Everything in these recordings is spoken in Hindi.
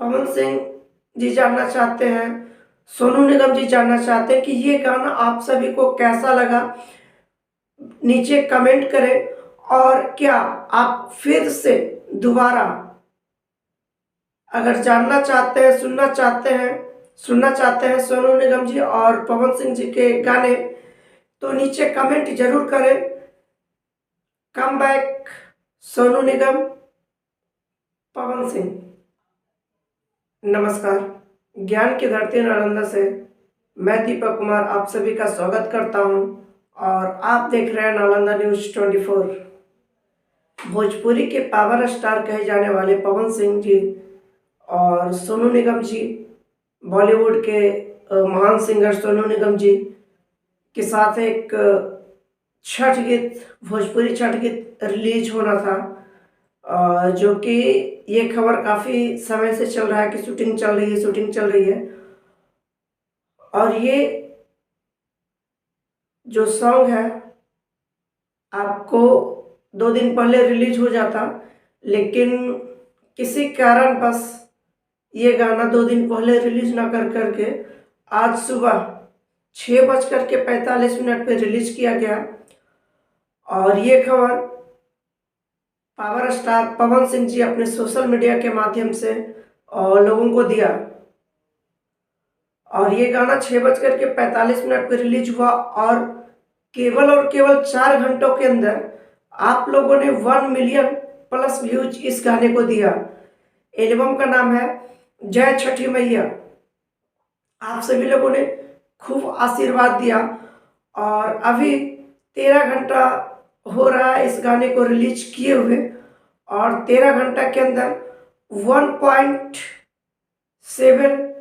पवन सिंह जी जानना चाहते हैं, सोनू निगम जी जानना चाहते हैं कि ये गाना आप सभी को कैसा लगा। नीचे कमेंट करें। और क्या आप फिर से दोबारा अगर जानना चाहते हैं, सुनना चाहते हैं सोनू निगम जी और पवन सिंह जी के गाने, तो नीचे कमेंट जरूर करें। Come back Sonu Nigam, Pawan Singh. नमस्कार, ज्ञान की धरती नालंदा से मैं दीपक कुमार आप सभी का स्वागत करता हूं और आप देख रहे हैं नालंदा न्यूज 24। भोजपुरी के पावर स्टार कहे जाने वाले पवन सिंह जी और सोनू निगम जी, बॉलीवुड के महान सिंगर सोनू निगम जी के साथ एक छठ गीत, भोजपुरी छठ गीत रिलीज होना था, जो कि ये खबर काफ़ी समय से चल रहा है कि शूटिंग चल रही है। और ये जो सॉन्ग है आपको 2 दिन पहले रिलीज हो जाता, लेकिन किसी कारण बस ये गाना 2 दिन पहले रिलीज ना करके आज सुबह 6:45 पे रिलीज किया गया। और ये खबर पावर स्टार पवन सिंह जी अपने सोशल मीडिया के माध्यम से लोगों को दिया। और ये गाना 6:45 पे रिलीज हुआ और केवल 4 घंटों के अंदर आप लोगों ने 1 मिलियन प्लस व्यूज इस गाने को दिया। एल्बम का नाम है जय छठी मैया। आप सभी लोगों ने खूब आशीर्वाद दिया और अभी 13 घंटा हो रहा है इस गाने को रिलीज किए हुए, और 13 घंटा के अंदर 1.7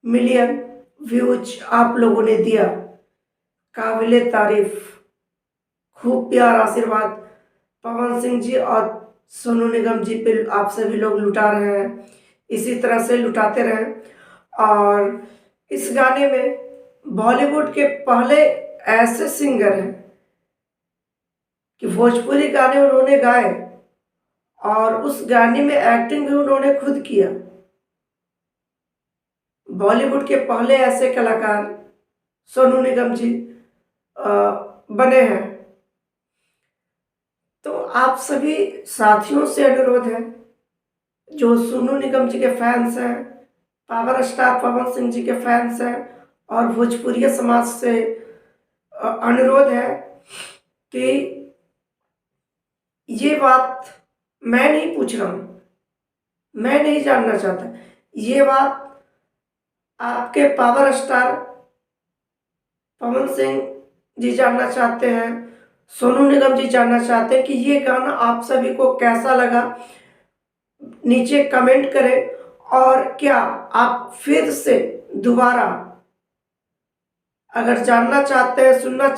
मिलियन व्यूज आप लोगों ने दिया। काबिले तारीफ, खूब प्यार आशीर्वाद पवन सिंह जी और सोनू निगम जी पे आप सभी लोग लुटा रहे हैं, इसी तरह से लुटाते रहें। और इस गाने में बॉलीवुड के पहले ऐसे सिंगर हैं कि भोजपुरी गाने उन्होंने गाए और उस गाने में एक्टिंग भी उन्होंने खुद किया। बॉलीवुड के पहले ऐसे कलाकार सोनू निगम जी बने हैं। तो आप सभी साथियों से अनुरोध है, जो सोनू निगम जी के फैंस हैं, पावर स्टार पवन सिंह जी के फैंस हैं, और भोजपुरी समाज से अनुरोध है कि ये बात मैं नहीं पूछ रहा हूँ, मैं नहीं जानना चाहता, ये बात आपके पावर स्टार पवन सिंह जी जानना चाहते हैं, सोनू निगम जी जानना चाहते हैं कि ये गाना आप सभी को कैसा लगा। नीचे कमेंट करें। और क्या आप फिर से दोबारा अगर जानना चाहते हैं, सुनना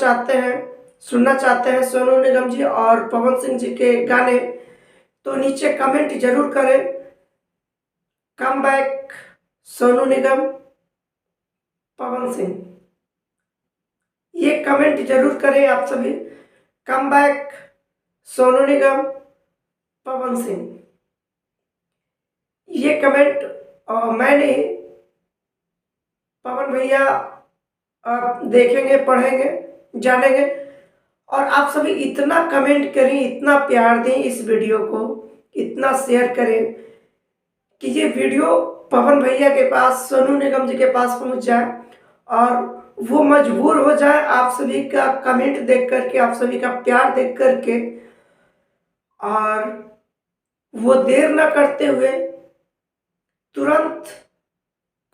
चाहते हैं सोनू निगम जी और पवन सिंह जी के गाने, तो नीचे कमेंट जरूर करें। Come back Sonu Nigam, Pawan Singh. ये कमेंट जरूर करें आप सभी। Come back Sonu Nigam, Pawan Singh. ये कमेंट मैं नहीं, पवन भैया आप देखेंगे, पढ़ेंगे, जानेंगे। और आप सभी इतना कमेंट करें, इतना प्यार दें इस वीडियो को, इतना शेयर करें कि ये वीडियो पवन भैया के पास, सोनू निगम जी के पास पहुंच जाए और वो मजबूर हो जाए आप सभी का कमेंट देख करके, आप सभी का प्यार देख करके, और वो देर ना करते हुए तुरंत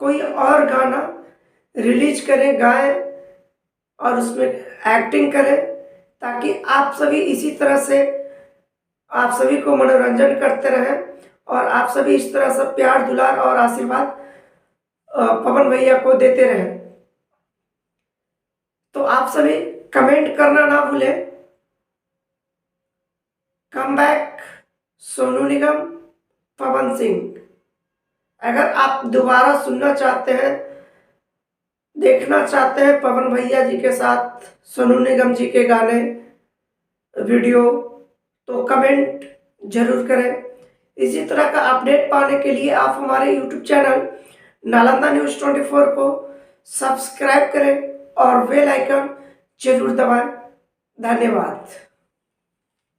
कोई और गाना रिलीज करें, गाएं और उसमें एक्टिंग करें, ताकि आप सभी इसी तरह से आप सभी को मनोरंजन करते रहें और आप सभी इस तरह से प्यार, दुलार और आशीर्वाद पवन भैया को देते रहें। तो आप सभी कमेंट करना ना भूलें। Come back Sonu Nigam, Pawan Singh. अगर आप दोबारा सुनना चाहते हैं, देखना चाहते हैं पवन भैया जी के साथ सोनू निगम जी के गाने वीडियो, तो कमेंट जरूर करें। इसी तरह का अपडेट पाने के लिए आप हमारे यूट्यूब चैनल नालंदा न्यूज़ 24 को सब्सक्राइब करें और बेल आइकन जरूर दबाएं। धन्यवाद।